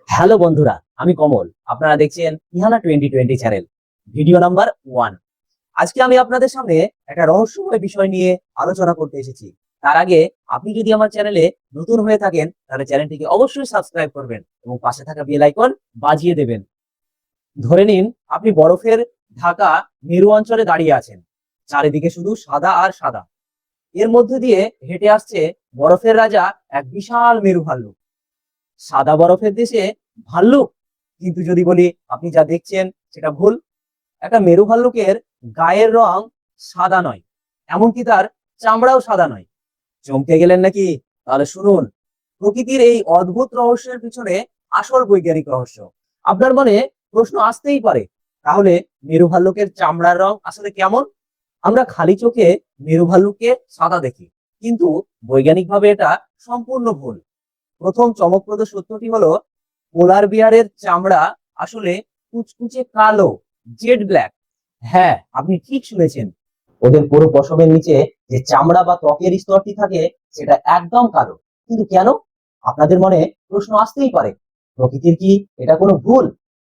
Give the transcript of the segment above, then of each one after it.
Hello বন্ধুরা, আমি কমল। আপনারা দেখছেন ইহানা 2020 চ্যানেল, ভিডিও নাম্বার 1। আজকে আমি আপনাদের সামনে একটা রহস্যময় বিষয় নিয়ে আলোচনা করতে এসেছি। তার আগে আপনি যদি আমার চ্যানেলে নতুন হয়ে থাকেন তাহলে চ্যানেলটিকে অবশ্যই সাবস্ক্রাইব করবেন এবং পাশে থাকা বেল আইকন বাজিয়ে দেবেন। ধরে নিন আপনি বরফের ঢাকা মেরু অঞ্চলে দাঁড়িয়ে আছেন। চারিদিকে শুধু সাদা আর সাদা। এর মধ্যে দিয়ে হেঁটে আসছে বরফের রাজা, এক বিশাল মেরু ভাল্লুক। সাদা বরফের দেশে ভাল্লুক? কিন্তু যদি বলি আপনি যা দেখছেন সেটা ভুল। একটা মেরু ভাল্লুকের গায়ের রং সাদা নয়, এমনকি তার চামড়াও সাদা নয়। চমকে গেলেন নাকি? তাহলে শুনুন, প্রকৃতির এই অদ্ভুত রহস্যের পিছনে আসল বৈজ্ঞানিক রহস্য। আপনার মনে প্রশ্ন আসতেই পারে, তাহলে মেরু ভাল্লুকের চামড়ার রং আসলে কেমন? আমরা খালি চোখে মেরু ভাল্লুককে সাদা দেখি, কিন্তু বৈজ্ঞানিকভাবে এটা সম্পূর্ণ ভুল। প্রথম চমকপ্রদ সত্যটি হলো, পোলার বিয়ারের চামড়া আসলে কুচকুচে কালো, জেড ব্ল্যাক। হ্যাঁ, আপনি ঠিক শুনেছেন। ওদের পুরো পশমের নিচে যে চামড়া বা ত্বকের স্তরটি থাকে সেটা একদম কালো। কিন্তু কেন? আপনাদের মনে প্রশ্ন আসতেই পারে, প্রকৃতির কি এটা কোনো ভুল?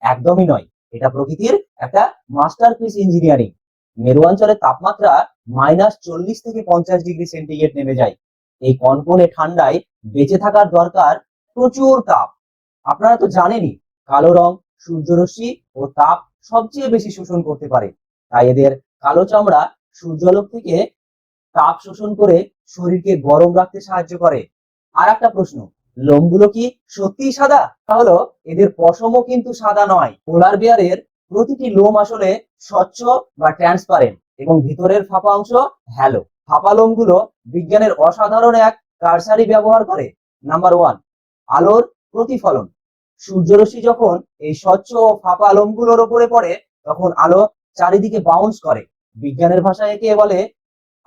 একদমই নয়, এটা প্রকৃতির একটা মাস্টারপিস ইঞ্জিনিয়ারিং। মেরু অঞ্চলে তাপমাত্রা -40 থেকে 50 ডিগ্রি সেন্টিগ্রেড নেমে যায়। এই কনকনে ঠান্ডায় বেঁচে থাকার দরকার প্রচুর তাপ। আপনারা তো জানেনই, কালো রং সূর্যরশ্মি ও তাপ সবচেয়ে বেশি শোষণ করতে পারে। তাই এদের কালো চামড়া সূর্যালোক থেকে তাপ শোষণ করে শরীরকে গরম রাখতে সাহায্য করে। আর একটা প্রশ্ন, লোমগুলো কি সত্যিই সাদা? তাহলে এদের পশমও কিন্তু সাদা নয়। পোলার বিয়ারের প্রতিটি লোম আসলে স্বচ্ছ বা ট্রান্সপারেন্ট এবং ভিতরের ফাঁপা অংশ হ্যালো। ফাঁপা লোমগুলো বিজ্ঞানের অসাধারণ এক কারসারি ব্যবহার করে। নাম্বার 1, আলোর প্রতিফলন। সূর্যরশ্মি যখন এই স্বচ্ছ ও ফাঁপা লোমগুলোর উপরে পড়ে তখন আলো চারিদিকে বাউন্স করে। বিজ্ঞানের ভাষায় একে বলে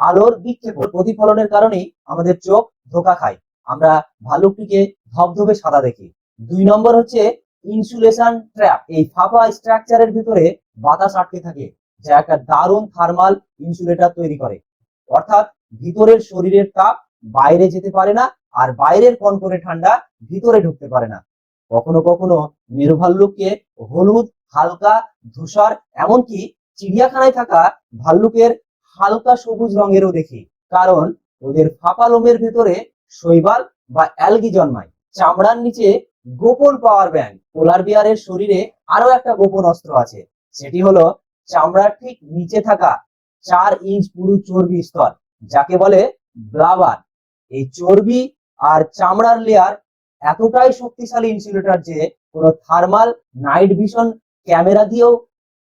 আলোর বিক্ষেপণ। প্রতিফলনের কারণেই আমাদের চোখ ধোঁকা খায়, আমরা ভালুকটিকে ধবধবে সাদা দেখি। 2 নম্বর হচ্ছে ইনসুলেশন ট্র্যাপ। এই ফাঁপা স্ট্রাকচারের ভিতরে বাতাস আটকে থাকে, যা একটা দারুণ থার্মাল ইনসুলেটর তৈরি করে। অর্থাৎ ভিতরের শরীরের তাপ বাইরে যেতে পারে না, আর বাইরের কনকনে ঠান্ডা ভিতরে ঢুকতে পারে না। কখনো কখনো মেরু ভাল্লুককে হলুদ, হালকা ধূসর, এমনকি চিড়িয়াখানায় থাকা ভাল্লুকের হালকা সবুজ রঙেরও দেখি, কারণ ওদের ফাঁপা লোমের ভেতরে শৈবাল বা অ্যালগি জন্মায়। চামড়ার নিচে গোপন পাওয়ার ব্যাংক। পোলার বিয়ারের শরীরে আরো একটা গোপন অস্ত্র আছে, সেটি হলো চামড়ার ঠিক নিচে থাকা 4 ইঞ্চ পুরু চর্বি স্তর, যাকে বলে ব্লাবার। এই চর্বি আর চামড়ার লেয়ার এতটাই শক্তিশালী ইনসুলেটর যে কোনো থার্মাল নাইট ভিশন ক্যামেরা দিয়েও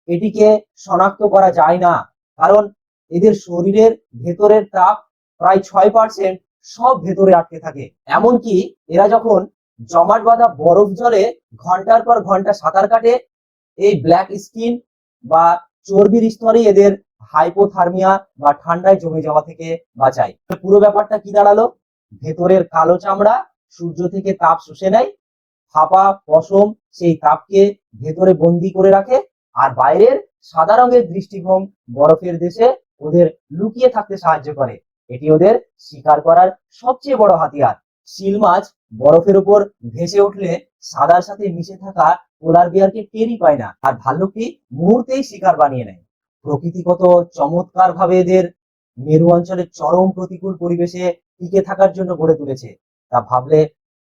এটিকে শনাক্ত করা যায় না, কারণ এদের শরীরের ভেতরের তাপ প্রায় 6% সব ভেতরে আটকে থাকে। এমনকি এরা যখন জমাট বাঁধা বরফ জলে ঘন্টার পর ঘন্টা সাঁতার কাটে, এই ব্ল্যাক স্কিন বা চর্বির স্তরই এদের হাইপোথার্মিয়া বা ঠান্ডায় জমে যাওয়া থেকে বাঁচায়। পুরো ব্যাপারটা কি দাঁড়ালো? ভেতরের কালো চামড়া সূর্য থেকে তাপ শুষে নেয়, ফাঁপা পশম সেই তাপকে ভেতরে বন্দি করে রাখে, আর বাইরের সাদা রঙের দৃষ্টিভঙ্গ বরফের দেশে ওদের লুকিয়ে থাকতে সাহায্য করে। এটি ওদের শিকার করার সবচেয়ে বড় হাতিয়ার। শিল মাছ বরফের উপর ভেসে উঠলে সাদার সাথে মিশে থাকা পোলার বিয়ারকে টেরই পায় না, আর ভাল্লুকটি মুহূর্তেই শিকার বানিয়ে নেয়। প্রকৃতি কত চমৎকার ভাবে এদের মেরু অঞ্চলের চরম প্রতিকূল পরিবেশে টিকে থাকার জন্য গড়ে তুলেছে, তা ভাবলে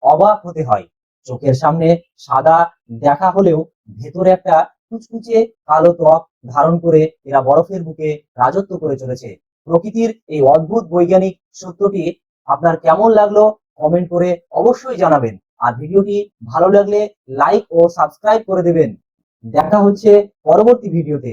অবাক হতে হয়। চোখের সামনে সাদা দেখা হলেও ভেতরে একটা কুচকুচে কালো ত্বক ধারণ করে এরা বরফের বুকে রাজত্ব করে চলেছে। প্রকৃতির এই অদ্ভুত বৈজ্ঞানিক সত্যটি আপনার কেমন লাগলো কমেন্ট করে অবশ্যই জানাবেন, আর ভিডিওটি ভালো লাগলে লাইক ও সাবস্ক্রাইব করে দেবেন। দেখা হচ্ছে পরবর্তী ভিডিওতে।